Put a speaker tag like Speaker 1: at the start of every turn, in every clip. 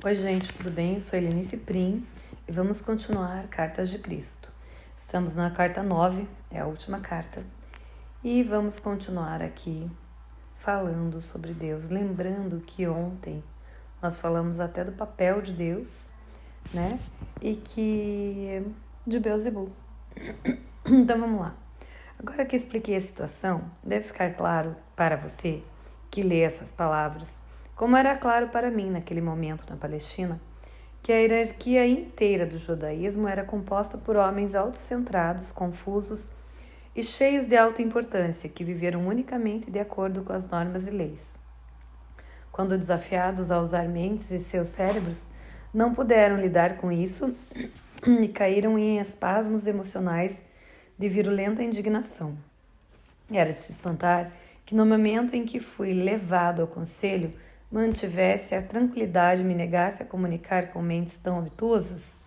Speaker 1: Oi, gente, tudo bem? Sou Elenice Prim e vamos continuar Cartas de Cristo. Estamos na carta 9, é a última carta, e vamos continuar aqui falando sobre Deus. Lembrando que ontem nós falamos até do papel de Deus, né? E que de Beelzebul. Então vamos lá. Agora que expliquei a situação, deve ficar claro para você que lê essas palavras, como era claro para mim naquele momento na Palestina, que a hierarquia inteira do judaísmo era composta por homens autocentrados, confusos e cheios de alta importância, que viveram unicamente de acordo com as normas e leis. Quando desafiados a usar mentes e seus cérebros, não puderam lidar com isso e caíram em espasmos emocionais de virulenta indignação. Era de se espantar que no momento em que fui levado ao conselho, mantivesse a tranquilidade e me negasse a comunicar com mentes tão obtusas?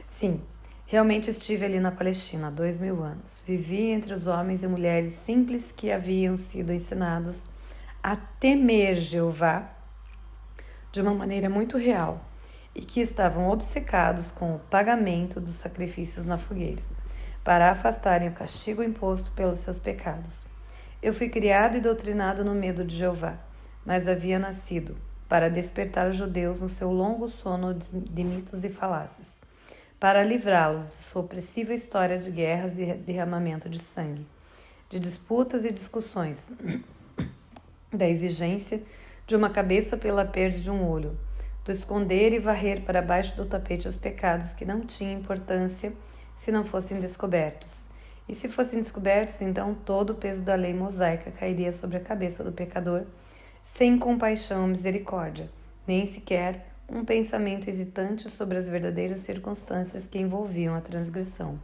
Speaker 1: Sim, realmente estive ali na Palestina há 2000 anos. Vivi entre os homens e mulheres simples que haviam sido ensinados a temer Jeová de uma maneira muito real e que estavam obcecados com o pagamento dos sacrifícios na fogueira, para afastarem o castigo imposto pelos seus pecados. Eu fui criado e doutrinado no medo de Jeová, mas havia nascido para despertar os judeus no seu longo sono de mitos e falácias, para livrá-los de sua opressiva história de guerras e derramamento de sangue, de disputas e discussões, da exigência de uma cabeça pela perda de um olho, do esconder e varrer para baixo do tapete os pecados que não tinham importância se não fossem descobertos. E se fossem descobertos, então todo o peso da lei mosaica cairia sobre a cabeça do pecador, sem compaixão ou misericórdia, nem sequer um pensamento hesitante sobre as verdadeiras circunstâncias que envolviam a transgressão.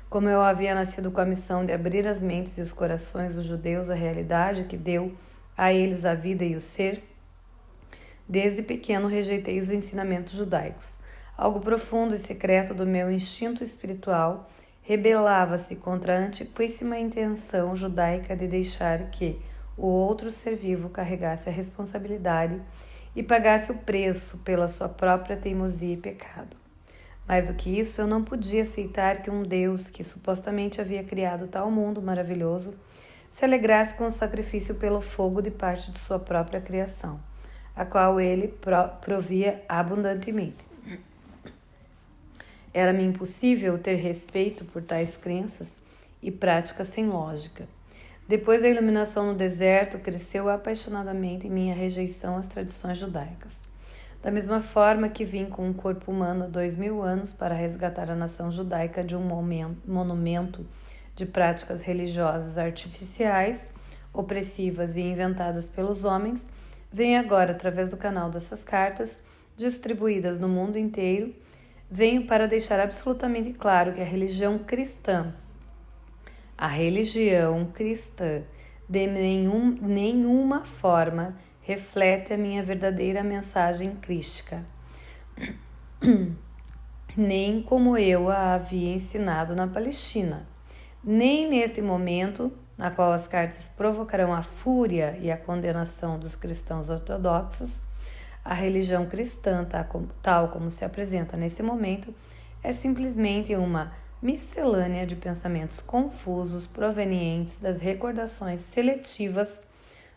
Speaker 1: Como eu havia nascido com a missão de abrir as mentes e os corações dos judeus à realidade que deu a eles a vida e o ser, desde pequeno rejeitei os ensinamentos judaicos. Algo profundo e secreto do meu instinto espiritual rebelava-se contra a antiquíssima intenção judaica de deixar que o outro ser vivo carregasse a responsabilidade e pagasse o preço pela sua própria teimosia e pecado. Mais do que isso, eu não podia aceitar que um Deus que supostamente havia criado tal mundo maravilhoso se alegrasse com o sacrifício pelo fogo de parte de sua própria criação, a qual ele provia abundantemente. Era-me impossível ter respeito por tais crenças e práticas sem lógica. Depois da iluminação no deserto, cresceu apaixonadamente minha rejeição às tradições judaicas. Da mesma forma que vim com um corpo humano há 2000 anos para resgatar a nação judaica de um monumento de práticas religiosas artificiais, opressivas e inventadas pelos homens, venho agora, através do canal dessas cartas, distribuídas no mundo inteiro, venho para deixar absolutamente claro que a religião cristã, de nenhuma forma reflete a minha verdadeira mensagem crística, nem como eu a havia ensinado na Palestina, nem neste momento, na qual as cartas provocarão a fúria e a condenação dos cristãos ortodoxos. A religião cristã, tal como se apresenta nesse momento, é simplesmente uma miscelânea de pensamentos confusos provenientes das recordações seletivas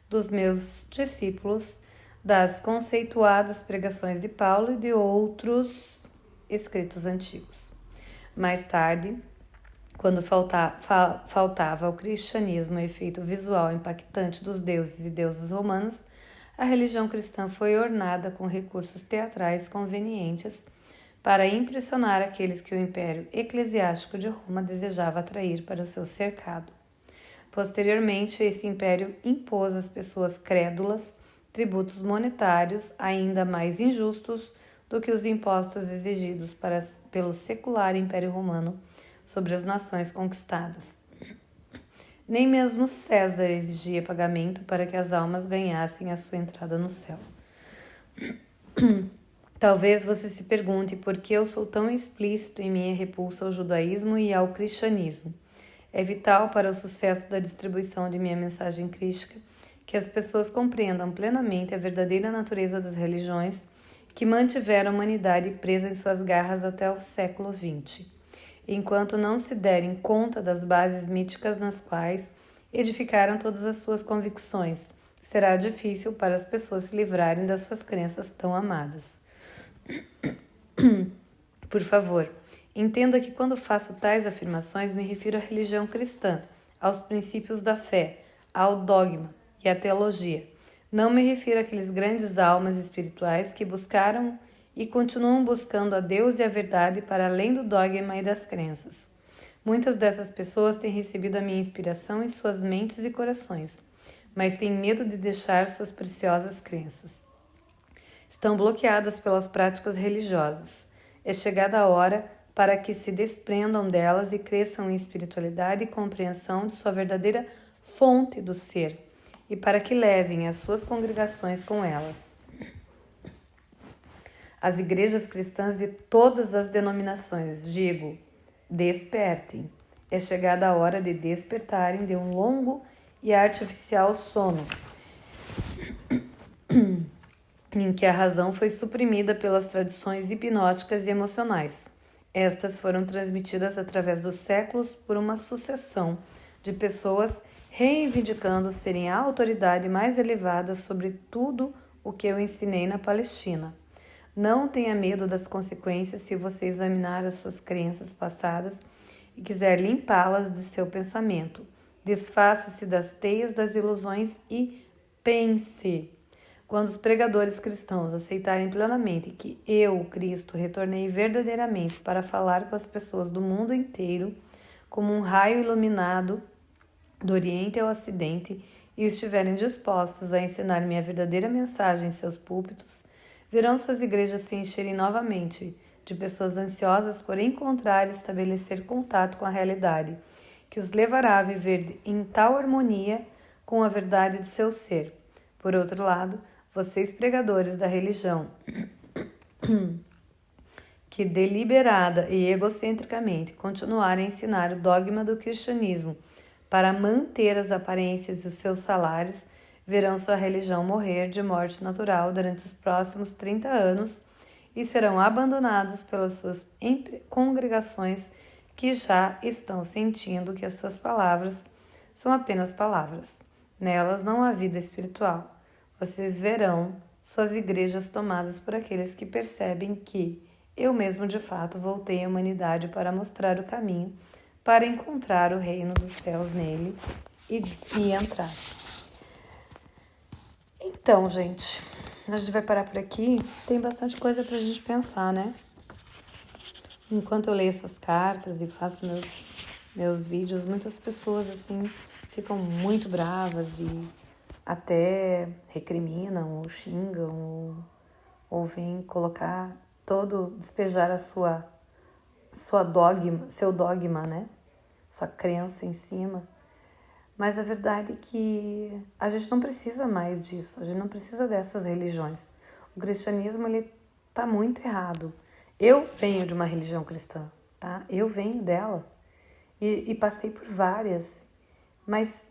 Speaker 1: dos meus discípulos, das conceituadas pregações de Paulo e de outros escritos antigos. Mais tarde, quando faltava ao cristianismo o efeito visual impactante dos deuses e deusas romanos, a religião cristã foi ornada com recursos teatrais convenientes para impressionar aqueles que o império eclesiástico de Roma desejava atrair para o seu cercado. Posteriormente, esse império impôs às pessoas crédulas tributos monetários ainda mais injustos do que os impostos exigidos pelo secular Império Romano sobre as nações conquistadas. Nem mesmo César exigia pagamento para que as almas ganhassem a sua entrada no céu. Talvez você se pergunte por que eu sou tão explícito em minha repulsa ao judaísmo e ao cristianismo. É vital para o sucesso da distribuição de minha mensagem crística que as pessoas compreendam plenamente a verdadeira natureza das religiões que mantiveram a humanidade presa em suas garras até o século XX, enquanto não se derem conta das bases míticas nas quais edificaram todas as suas convicções. Será difícil para as pessoas se livrarem das suas crenças tão amadas. Por favor, entenda que quando faço tais afirmações me refiro à religião cristã, aos princípios da fé, ao dogma e à teologia. Não me refiro àqueles grandes almas espirituais que buscaram e continuam buscando a Deus e a verdade para além do dogma e das crenças. Muitas dessas pessoas têm recebido a minha inspiração em suas mentes e corações, mas têm medo de deixar suas preciosas crenças. Estão bloqueadas pelas práticas religiosas. É chegada a hora para que se desprendam delas e cresçam em espiritualidade e compreensão de sua verdadeira fonte do ser, e para que levem as suas congregações com elas. As igrejas cristãs de todas as denominações, digo, despertem. É chegada a hora de despertarem de um longo e artificial sono, em que a razão foi suprimida pelas tradições hipnóticas e emocionais. Estas foram transmitidas através dos séculos por uma sucessão de pessoas reivindicando serem a autoridade mais elevada sobre tudo o que eu ensinei na Palestina. Não tenha medo das consequências se você examinar as suas crenças passadas e quiser limpá-las de seu pensamento. Desfaça-se das teias das ilusões e pense. Quando os pregadores cristãos aceitarem plenamente que eu, Cristo, retornei verdadeiramente para falar com as pessoas do mundo inteiro, como um raio iluminado do Oriente ao Ocidente, e estiverem dispostos a ensinar minha verdadeira mensagem em seus púlpitos, verão suas igrejas se encherem novamente de pessoas ansiosas por encontrar e estabelecer contato com a realidade, que os levará a viver em tal harmonia com a verdade do seu ser. Por outro lado, vocês pregadores da religião, que deliberada e egocentricamente continuarem a ensinar o dogma do cristianismo para manter as aparências e os seus salários, verão sua religião morrer de morte natural durante os próximos 30 anos e serão abandonados pelas suas congregações que já estão sentindo que as suas palavras são apenas palavras. Nelas não há vida espiritual. Vocês verão suas igrejas tomadas por aqueles que percebem que eu mesmo de fato voltei à humanidade para mostrar o caminho para encontrar o reino dos céus nele e entrar. Então, gente, a gente vai parar por aqui. Tem bastante coisa pra gente pensar, né? Enquanto eu leio essas cartas e faço meus vídeos, muitas pessoas, assim, ficam muito bravas e até recriminam ou xingam ou vêm colocar despejar a seu dogma, né? Sua crença em cima. Mas a verdade é que a gente não precisa mais disso, a gente não precisa dessas religiões. O cristianismo, ele tá muito errado. Eu venho de uma religião cristã, tá? Eu venho dela e passei por várias, mas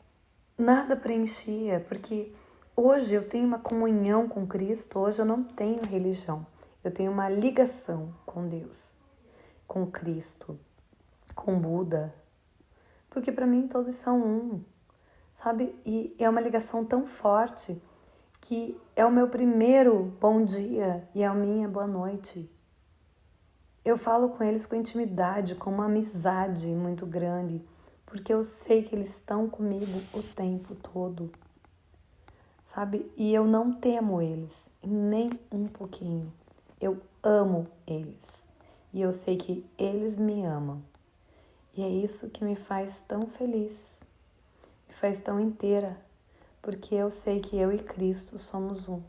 Speaker 1: nada preenchia, porque hoje eu tenho uma comunhão com Cristo, hoje eu não tenho religião. Eu tenho uma ligação com Deus, com Cristo, com Buda, porque para mim todos são um, sabe? E é uma ligação tão forte que é o meu primeiro bom dia e é a minha boa noite. Eu falo com eles com intimidade, com uma amizade muito grande, porque eu sei que eles estão comigo o tempo todo, sabe? E eu não temo eles, nem um pouquinho. Eu amo eles e eu sei que eles me amam. E é isso que me faz tão feliz, me faz tão inteira, porque eu sei que eu e Cristo somos um.